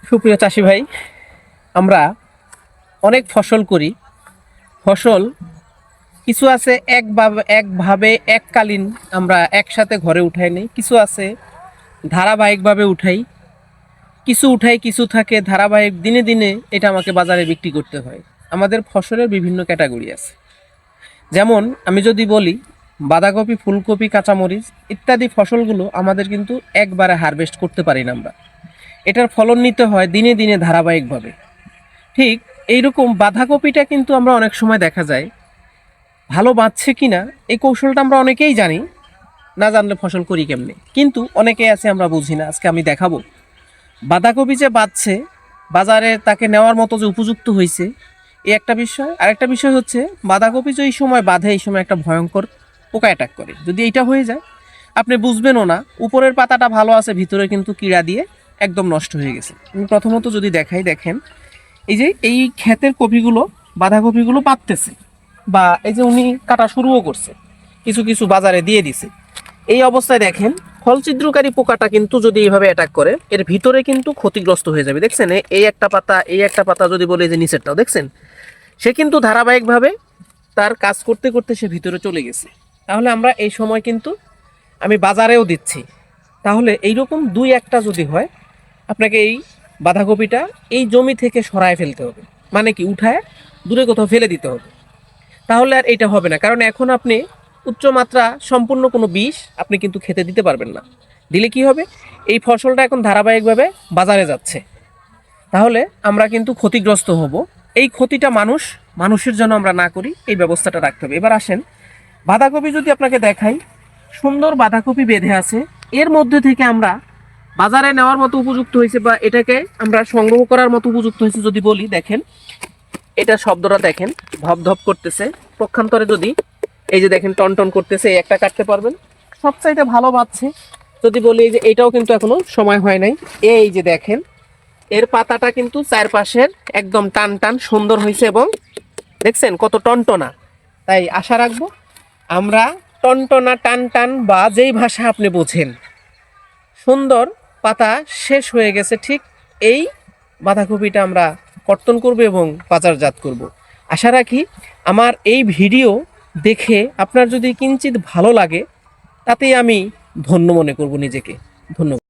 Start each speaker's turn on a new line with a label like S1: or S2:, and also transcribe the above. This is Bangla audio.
S1: সুপ্রিয় চাষি ভাই, আমরা অনেক ফসল করি। ফসল কিছু আছে একভাবে এককালীন আমরা একসাথে ঘরে উঠাই নেই, কিছু আছে ধারাবাহিকভাবে উঠাই, কিছু উঠাই কিছু থাকে ধারাবাহিক, দিনে দিনে এটা আমাকে বাজারে বিক্রি করতে হয়। আমাদের ফসলের বিভিন্ন ক্যাটাগরি আছে। যেমন আমি যদি বলি, বাঁধাকপি, ফুলকপি, কাঁচামরিচ ইত্যাদি ফসলগুলো আমাদের কিন্তু একবারে হারভেস্ট করতে পারি না আমরা। এটার ফলন নিতে হয় দিনে দিনে ধারাবাহিকভাবে। ঠিক এইরকম বাঁধাকপিটা কিন্তু আমরা অনেক সময় দেখা যায় ভালো বাঁচছে কিনা, এই কৌশলটা আমরা অনেকেই জানি, না জানলে ফসল করি কেমনে, কিন্তু অনেকেই আছে আমরা বুঝি না। আজকে আমি দেখাবো বাঁধাকপি যে বাঁচছে, বাজারে তাকে নেওয়ার মতো যে উপযুক্ত হয়েছে, এই একটা বিষয়। আরেকটা বিষয় হচ্ছে বাঁধাকপি যে এই সময় বাঁধে, এই সময় একটা ভয়ঙ্কর পোকা অ্যাটাক করে। যদি এইটা হয়ে যায় আপনি বুঝবেনও না, উপরের পাতাটা ভালো আছে, ভিতরে কিন্তু কীড়া দিয়ে একদম নষ্ট হয়ে গেছে। আমি প্রথমত যদি দেখাই, দেখেন এই যে এই ক্ষেতের কপিগুলো, বাঁধাকপিগুলো পাততেছে, বা এই যে উনি কাটা শুরুও করছে, কিছু কিছু বাজারে দিয়ে দিছে। এই অবস্থায় দেখেন ফল ছিদ্রকারী পোকাটা কিন্তু যদি এইভাবে অ্যাটাক করে, এর ভিতরে কিন্তু ক্ষতিগ্রস্ত হয়ে যাবে। দেখছেন এই একটা পাতা, এই একটা পাতা, যদি বলে যে নিচেরটাও দেখছেন, সে কিন্তু ধারাবাহিকভাবে তার কাজ করতে করতে সে ভিতরে চলে গেছে। তাহলে আমরা এই সময় কিন্তু আমি বাজারেও দিচ্ছি। তাহলে এইরকম দুই একটা যদি হয়, আপনাকে এই বাঁধাকপিটা এই জমি থেকে সরায় ফেলতে হবে, মানে কি উঠায় দূরে কোথাও ফেলে দিতে হবে। তাহলে আর এটা হবে না, কারণ এখন আপনি উচ্চমাত্রা সম্পূর্ণ কোনো বিষ আপনি কিন্তু খেতে দিতে পারবেন না। দিলে কি হবে, এই ফসলটা এখন ধারাবাহিকভাবে বাজারে যাচ্ছে, তাহলে আমরা কিন্তু ক্ষতিগ্রস্ত হব। এই ক্ষতিটা মানুষের জন্য আমরা না করি, এই ব্যবস্থাটা রাখতে হবে। এবার আসেন বাঁধাকপি যদি আপনাকে দেখাই, সুন্দর বাঁধাকপি বেঁধে আছে, এর মধ্যে থেকে আমরা বাজারে নেওয়ার মতো উপযুক্ত হয়েছে, বা এটাকে আমরা সংগ্রহ করার মতো উপযুক্ত হয়েছে যদি বলি, দেখেন এটা শব্দটা দেখেন, ধপ ধপ করতেছে। পক্ষান্তরে যদি এই যে দেখেন টন টন করতেছে, এই একটা কাটতে পারবেন, সবচাইতে ভালো বাচ্ছে। যদি বলি যে এটাও কিন্তু এখনো সময় হয় নাই, এই যে দেখেন এর পাতাটা কিন্তু চারপাশের একদম টান টান সুন্দর হয়েছে, এবং দেখছেন কত টনটনা। তাই আশা রাখবো আমরা টনটনা, টান টান, বা যেই ভাষা আপনি বোঝেন, সুন্দর পাতা শেষ হয়ে গেছে, ঠিক এই বাঁধাকপিটা আমরা কর্তন করব এবং বাজারজাত করব। আশা রাখি আমার এই ভিডিও দেখে আপনার যদি কিঞ্চিত ভালো লাগে, তাতেই আমি ধন্য মনে করব নিজেকে। ধন্যবাদ।